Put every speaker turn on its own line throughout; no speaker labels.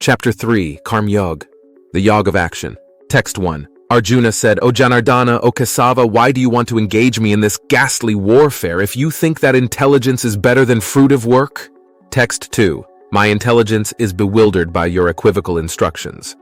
Chapter 3, Karm Yog, the Yog of Action. Text 1. Arjuna said, O Janardana, O Kesava, why do you want to engage me in this ghastly warfare if you think that intelligence is better than fruitive work? Text 2. My intelligence is bewildered by your equivocal instructions.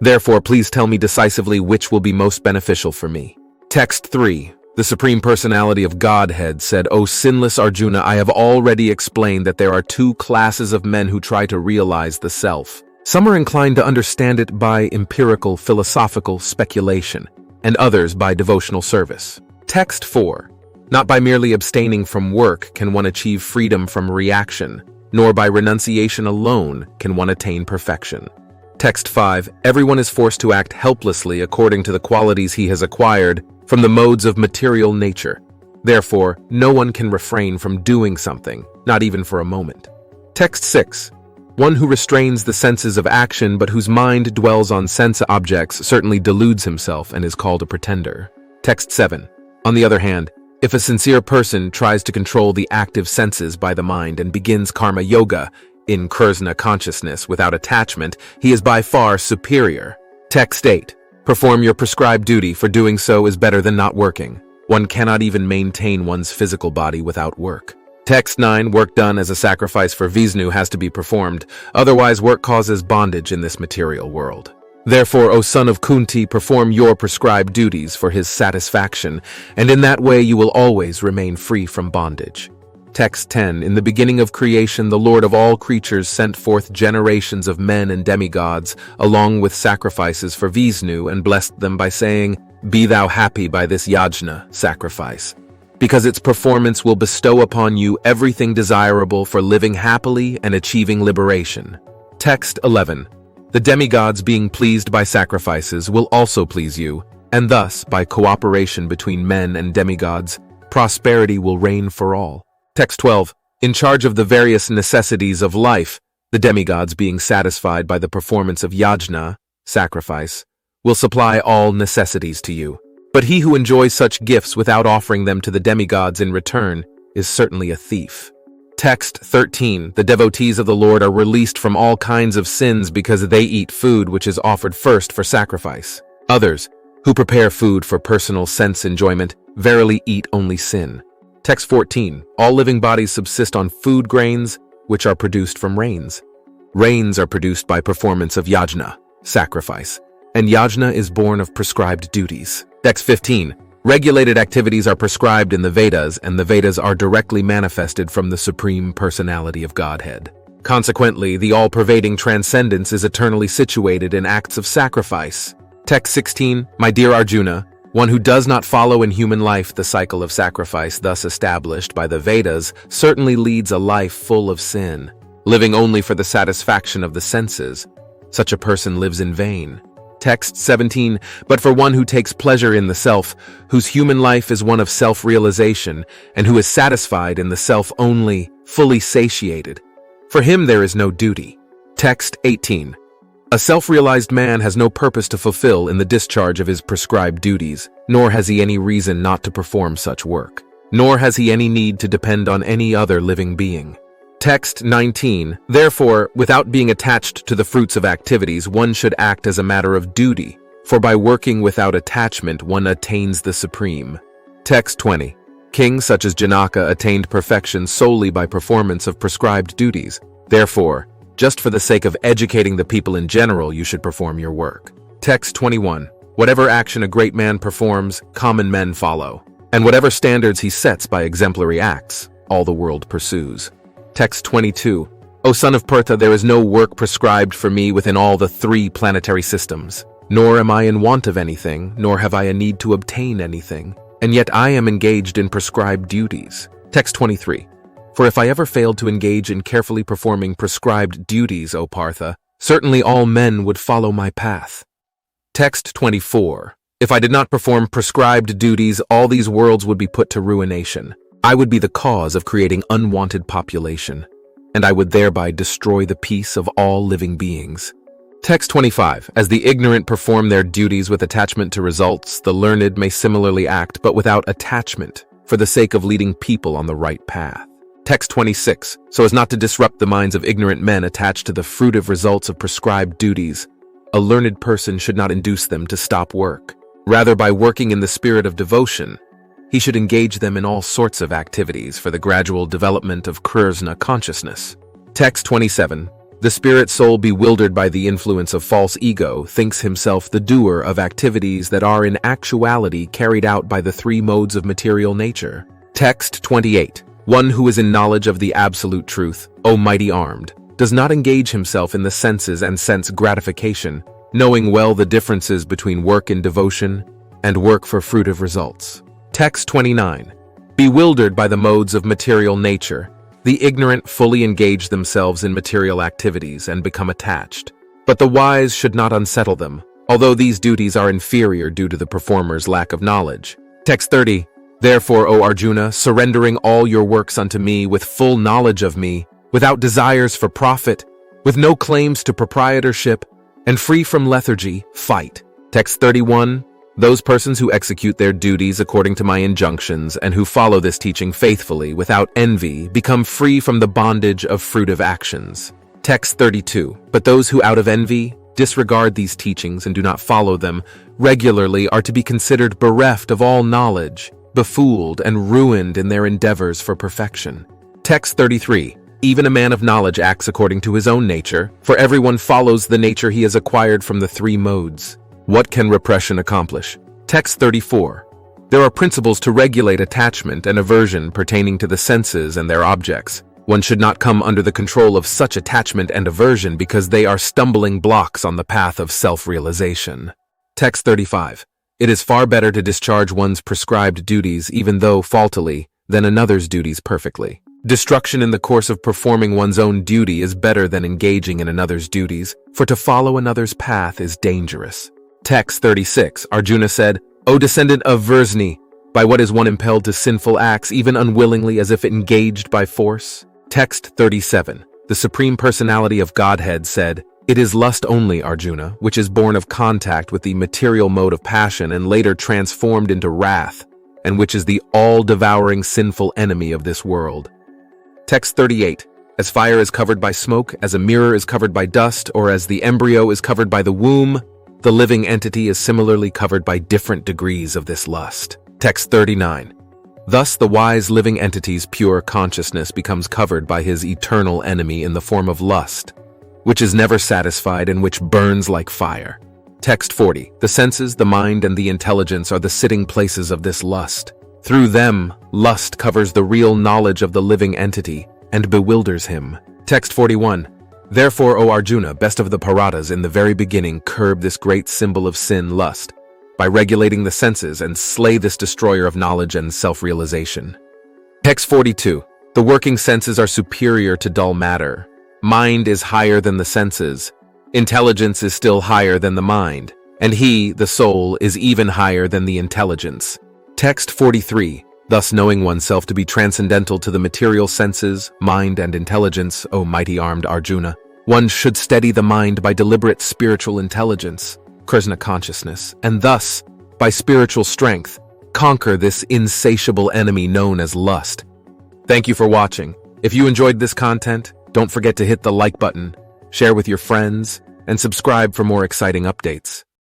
Therefore, please tell me decisively which will be most beneficial for me. Text 3. The Supreme Personality of Godhead said, O sinless Arjuna, I have already explained that there are two classes of men who try to realize the self. Some are inclined to understand it by empirical philosophical speculation, and others by devotional service. Text 4. Not by merely abstaining from work can one achieve freedom from reaction, nor by renunciation alone can one attain perfection. Text 5. Everyone is forced to act helplessly according to the qualities he has acquired from the modes of material nature. Therefore, no one can refrain from doing something, not even for a moment. Text 6. One who restrains the senses of action but whose mind dwells on sense objects certainly deludes himself and is called a pretender. Text 7. On the other hand, if a sincere person tries to control the active senses by the mind and begins karma yoga in Krishna consciousness without attachment, he is by far superior. Text 8. Perform your prescribed duty, for doing so is better than not working. One cannot even maintain one's physical body without work. Text 9. Work done as a sacrifice for Vishnu has to be performed, otherwise work causes bondage in this material world. Therefore, O son of Kunti, perform your prescribed duties for his satisfaction, and in that way you will always remain free from bondage. Text 10. In the beginning of creation, the Lord of all creatures sent forth generations of men and demigods, along with sacrifices for Vishnu, and blessed them by saying, Be thou happy by this yajna, sacrifice, because its performance will bestow upon you everything desirable for living happily and achieving liberation. Text 11. The demigods, being pleased by sacrifices, will also please you, and thus, by cooperation between men and demigods, prosperity will reign for all. Text 12. In charge of the various necessities of life, the demigods, being satisfied by the performance of yajna, sacrifice, will supply all necessities to you. But he who enjoys such gifts without offering them to the demigods in return is certainly a thief. Text 13. The devotees of the Lord are released from all kinds of sins because they eat food which is offered first for sacrifice. Others, who prepare food for personal sense enjoyment, verily eat only sin. Text 14. All living bodies subsist on food grains which are produced from rains. Rains are produced by performance of yajna, sacrifice, and yajna is born of prescribed duties. Text 15. Regulated activities are prescribed in the Vedas, and the Vedas are directly manifested from the Supreme Personality of Godhead. Consequently, the all-pervading transcendence is eternally situated in acts of sacrifice. Text 16. My dear Arjuna, one who does not follow in human life the cycle of sacrifice thus established by the Vedas certainly leads a life full of sin, living only for the satisfaction of the senses. Such a person lives in vain. Text 17. But for one who takes pleasure in the self, whose human life is one of self-realization, and who is satisfied in the self only, fully satiated, for him there is no duty. Text 18. A self-realized man has no purpose to fulfill in the discharge of his prescribed duties, nor has he any reason not to perform such work, nor has he any need to depend on any other living being. Text 19. Therefore, without being attached to the fruits of activities, one should act as a matter of duty, for by working without attachment one attains the supreme. Text 20. Kings such as Janaka attained perfection solely by performance of prescribed duties. Therefore, just for the sake of educating the people in general, you should perform your work. Text 21. Whatever action a great man performs, common men follow, and whatever standards he sets by exemplary acts, all the world pursues. Text 22. O son of Partha, there is no work prescribed for me within all the 3 planetary systems, nor am I in want of anything, nor have I a need to obtain anything, and yet I am engaged in prescribed duties. Text 23. For if I ever failed to engage in carefully performing prescribed duties, O Partha, certainly all men would follow my path. Text 24. If I did not perform prescribed duties, all these worlds would be put to ruination. I would be the cause of creating unwanted population, and I would thereby destroy the peace of all living beings. Text 25. As the ignorant perform their duties with attachment to results, the learned may similarly act, but without attachment, for the sake of leading people on the right path. Text 26. So as not to disrupt the minds of ignorant men attached to the fruitive results of prescribed duties, a learned person should not induce them to stop work. Rather, by working in the spirit of devotion, he should engage them in all sorts of activities for the gradual development of Krishna consciousness. Text 27. The spirit soul, bewildered by the influence of false ego, thinks himself the doer of activities that are in actuality carried out by the three modes of material nature. Text 28. One who is in knowledge of the absolute truth, O mighty armed, does not engage himself in the senses and sense gratification, knowing well the differences between work in devotion and work for fruitive results. Text 29. Bewildered by the modes of material nature, the ignorant fully engage themselves in material activities and become attached. But the wise should not unsettle them, although these duties are inferior due to the performer's lack of knowledge. Text 30. Therefore, O Arjuna, surrendering all your works unto me with full knowledge of me, without desires for profit, with no claims to proprietorship, and free from lethargy, fight. Text 31. Those persons who execute their duties according to my injunctions and who follow this teaching faithfully without envy become free from the bondage of fruitive actions. Text 32. But those who out of envy disregard these teachings and do not follow them regularly are to be considered bereft of all knowledge, befooled and ruined in their endeavors for perfection. Text 33. Even a man of knowledge acts according to his own nature, for everyone follows the nature he has acquired from the three modes. What can repression accomplish? Text 34. There are principles to regulate attachment and aversion pertaining to the senses and their objects. One should not come under the control of such attachment and aversion because they are stumbling blocks on the path of self-realization. Text 35. It is far better to discharge one's prescribed duties, even though faultily, than another's duties perfectly. Destruction in the course of performing one's own duty is better than engaging in another's duties, for to follow another's path is dangerous. Text 36. Arjuna said, O descendant of Vrsni, by what is one impelled to sinful acts, even unwillingly as if engaged by force? Text 37. The Supreme Personality of Godhead said, It is lust only, Arjuna, which is born of contact with the material mode of passion and later transformed into wrath, and which is the all-devouring sinful enemy of this world. Text 38. As fire is covered by smoke, as a mirror is covered by dust, or as the embryo is covered by the womb, the living entity is similarly covered by different degrees of this lust. Text 39. Thus the wise living entity's pure consciousness becomes covered by his eternal enemy in the form of lust, which is never satisfied and which burns like fire. Text 40. The senses, the mind, and the intelligence are the sitting places of this lust. Through them, lust covers the real knowledge of the living entity and bewilders him. Text 41. Therefore, O Arjuna, best of the Paratas, in the very beginning curb this great symbol of sin, lust, by regulating the senses and slay this destroyer of knowledge and self-realization. Text 42. The working senses are superior to dull matter. Mind is higher than the senses. Intelligence is still higher than the mind. And he, the soul, is even higher than the intelligence. Text 43. Thus knowing oneself to be transcendental to the material senses, mind, and intelligence, O mighty armed Arjuna, one should steady the mind by deliberate spiritual intelligence, Krishna consciousness, and thus, by spiritual strength, conquer this insatiable enemy known as lust. Thank you for watching. If you enjoyed this content, don't forget to hit the like button, share with your friends, and subscribe for more exciting updates.